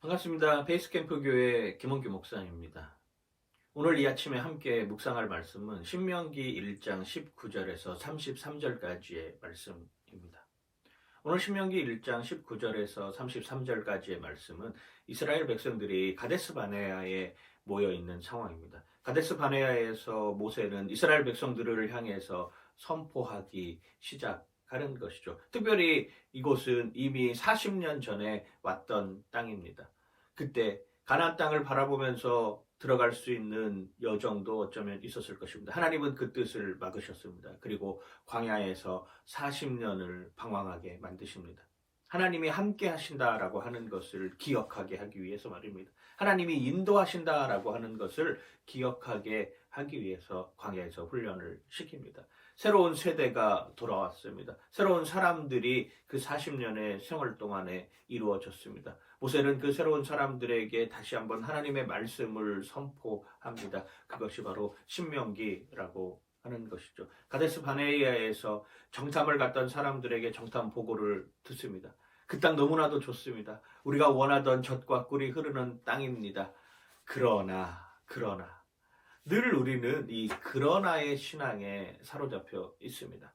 반갑습니다. 베이스캠프 교회 김원규 목사입니다. 오늘 이 아침에 함께 묵상할 말씀은 신명기 1장 19절에서 33절까지의 말씀입니다. 오늘 신명기 1장 19절에서 33절까지의 말씀은 이스라엘 백성들이 가데스 바네아에 모여 있는 상황입니다. 가데스 바네아에서 모세는 이스라엘 백성들을 향해서 선포하기 시작하는 것이죠. 특별히 이곳은 이미 40년 전에 왔던 땅입니다. 그때 가나안 땅을 바라보면서 들어갈 수 있는 여정도 어쩌면 있었을 것입니다. 하나님은 그 뜻을 막으셨습니다. 그리고 광야에서 40년을 방황하게 만드십니다. 하나님이 함께 하신다라고 하는 것을 기억하게 하기 위해서 말입니다. 하나님이 인도하신다라고 하는 것을 기억하게 하기 위해서 광야에서 훈련을 시킵니다. 새로운 세대가 돌아왔습니다. 새로운 사람들이 그 40년의 생활 동안에 이루어졌습니다. 모세는 그 새로운 사람들에게 다시 한번 하나님의 말씀을 선포합니다. 그것이 바로 신명기라고 하는 것이죠. 가데스 바네아에서 정탐을 갔던 사람들에게 정탐 보고를 듣습니다. 그 땅 너무나도 좋습니다. 우리가 원하던 젖과 꿀이 흐르는 땅입니다. 그러나 늘 우리는 이 그러나의 신앙에 사로잡혀 있습니다.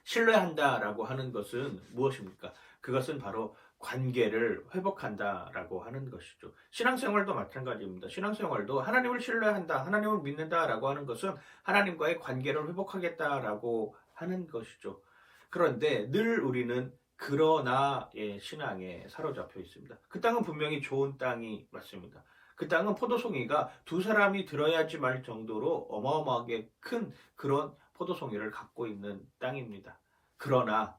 신뢰한다라고 하는 것은 무엇입니까? 그것은 바로 관계를 회복한다라고 하는 것이죠. 신앙생활도 마찬가지입니다. 신앙생활도 하나님을 신뢰한다, 하나님을 믿는다라고 하는 것은 하나님과의 관계를 회복하겠다라고 하는 것이죠. 그런데 늘 우리는 그러나의 신앙에 사로잡혀 있습니다. 그 땅은 분명히 좋은 땅이 맞습니다. 그 땅은 포도송이가 두 사람이 들어야지 말 정도로 어마어마하게 큰 그런 포도송이를 갖고 있는 땅입니다. 그러나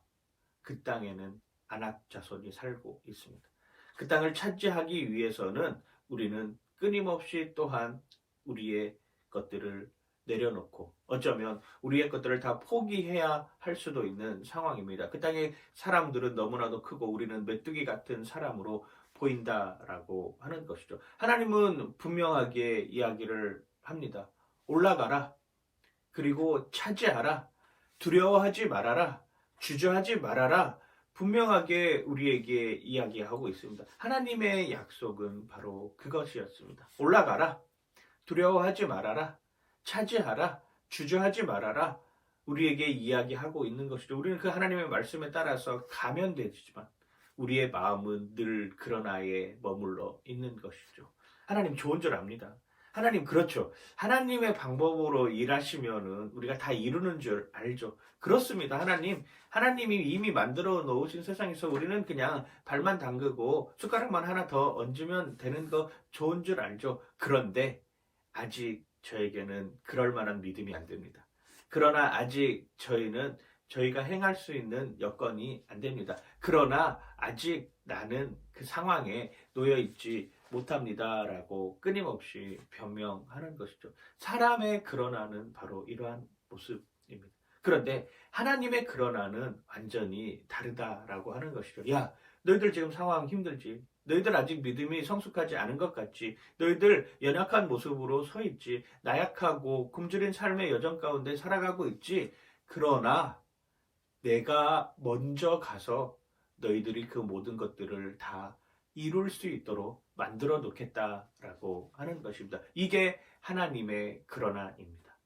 그 땅에는 아낙 자손이 살고 있습니다. 그 땅을 차지하기 위해서는 우리는 끊임없이 또한 우리의 것들을 내려놓고 어쩌면 우리의 것들을 다 포기해야 할 수도 있는 상황입니다. 그 땅의 사람들은 너무나도 크고 우리는 메뚜기 같은 사람으로 보인다라고 하는 것이죠. 하나님은 분명하게 이야기를 합니다. 올라가라. 그리고 차지하라. 두려워하지 말아라. 주저하지 말아라. 분명하게 우리에게 이야기하고 있습니다. 하나님의 약속은 바로 그것이었습니다. 올라가라. 두려워하지 말아라. 차지하라. 주저하지 말아라. 우리에게 이야기하고 있는 것이죠. 우리는 그 하나님의 말씀에 따라서 가면 되지만 우리의 마음은 늘 그러나에 머물러 있는 것이죠. 하나님 좋은 줄 압니다. 하나님 그렇죠. 하나님의 방법으로 일하시면은 우리가 다 이루는 줄 알죠. 그렇습니다. 하나님이 이미 만들어 놓으신 세상에서 우리는 그냥 발만 담그고 숟가락만 하나 더 얹으면 되는 거 좋은 줄 알죠. 그런데 아직 저에게는 그럴 만한 믿음이 안 됩니다. 그러나 아직 저희가 행할 수 있는 여건이 안 됩니다. 그러나 아직 나는 그 상황에 놓여 있지 못합니다라고 끊임없이 변명하는 것이죠. 사람의 그러나는 바로 이러한 모습입니다. 그런데 하나님의 그러나는 완전히 다르다라고 하는 것이죠. 야, 너희들 지금 상황 힘들지? 너희들 아직 믿음이 성숙하지 않은 것 같지? 너희들 연약한 모습으로 서 있지? 나약하고 굶주린 삶의 여정 가운데 살아가고 있지? 그러나 내가 먼저 가서 너희들이 그 모든 것들을 다 이룰 수 있도록 만들어 놓겠다라고 하는 것입니다. 이게 하나님의 그러나입니다.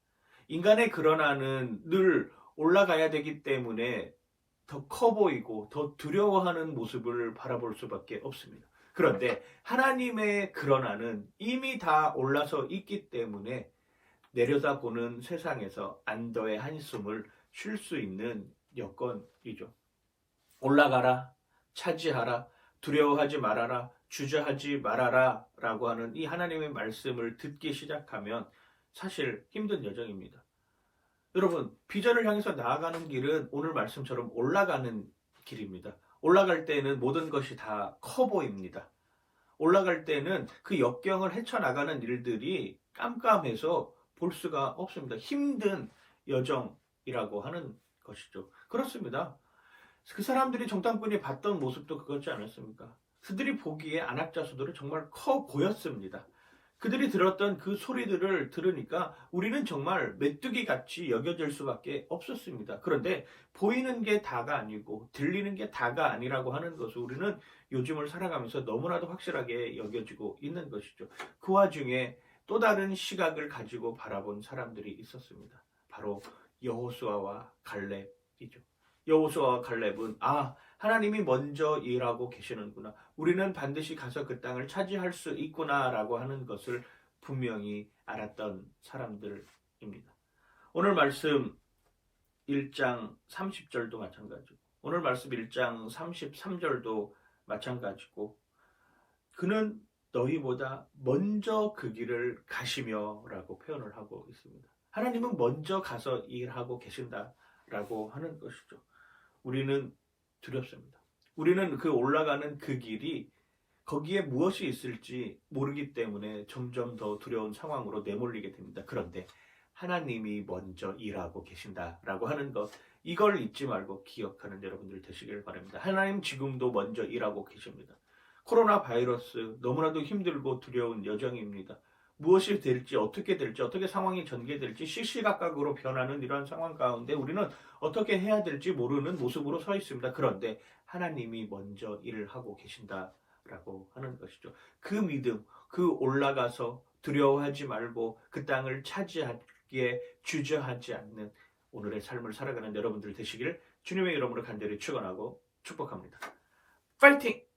인간의 그러나는 늘 올라가야 되기 때문에 더 커 보이고 더 두려워하는 모습을 바라볼 수밖에 없습니다. 그런데 하나님의 그러나는 이미 다 올라서 있기 때문에 내려다보는 세상에서 안도의 한숨을 쉴 수 있는 여건이죠. 올라가라, 차지하라, 두려워하지 말아라, 주저하지 말아라 라고 하는 이 하나님의 말씀을 듣기 시작하면 사실 힘든 여정입니다. 여러분, 비전을 향해서 나아가는 길은 오늘 말씀처럼 올라가는 길입니다. 올라갈 때는 모든 것이 다 커 보입니다. 올라갈 때는 그 역경을 헤쳐나가는 일들이 깜깜해서 볼 수가 없습니다. 힘든 여정이라고 하는 것이죠. 그렇습니다. 그 사람들이 정탐꾼이 봤던 모습도 그거지 않았습니까? 그들이 보기에 안악자수들은 정말 커 보였습니다. 그들이 들었던 그 소리들을 들으니까 우리는 정말 메뚜기 같이 여겨질 수밖에 없었습니다. 그런데 보이는 게 다가 아니고 들리는 게 다가 아니라고 하는 것을 우리는 요즘을 살아가면서 너무나도 확실하게 여겨지고 있는 것이죠. 그 와중에 또 다른 시각을 가지고 바라본 사람들이 있었습니다. 바로 여호수아와 갈렙이죠. 여호수아와 갈렙은 하나님이 먼저 일하고 계시는구나. 우리는 반드시 가서 그 땅을 차지할 수 있구나라고 하는 것을 분명히 알았던 사람들입니다. 오늘 말씀 1장 30절도 마찬가지고 오늘 말씀 1장 33절도 마찬가지고 그는 너희보다 먼저 그 길을 가시며 라고 표현을 하고 있습니다. 하나님은 먼저 가서 일하고 계신다라고 하는 것이죠. 우리는 두렵습니다. 우리는 그 올라가는 그 길이 거기에 무엇이 있을지 모르기 때문에 점점 더 두려운 상황으로 내몰리게 됩니다. 그런데 하나님이 먼저 일하고 계신다라고 하는 것, 이걸 잊지 말고 기억하는 여러분들 되시길 바랍니다. 하나님 지금도 먼저 일하고 계십니다. 코로나 바이러스 너무나도 힘들고 두려운 여정입니다. 무엇이 될지 어떻게 상황이 전개될지 시시각각으로 변하는 이런 상황 가운데 우리는 어떻게 해야 될지 모르는 모습으로 서 있습니다. 그런데 하나님이 먼저 일을 하고 계신다라고 하는 것이죠. 그 믿음, 그 올라가서 두려워하지 말고 그 땅을 차지하기에 주저하지 않는 오늘의 삶을 살아가는 여러분들 되시기를 주님의 이름으로 간절히 축원하고 축복합니다. 파이팅!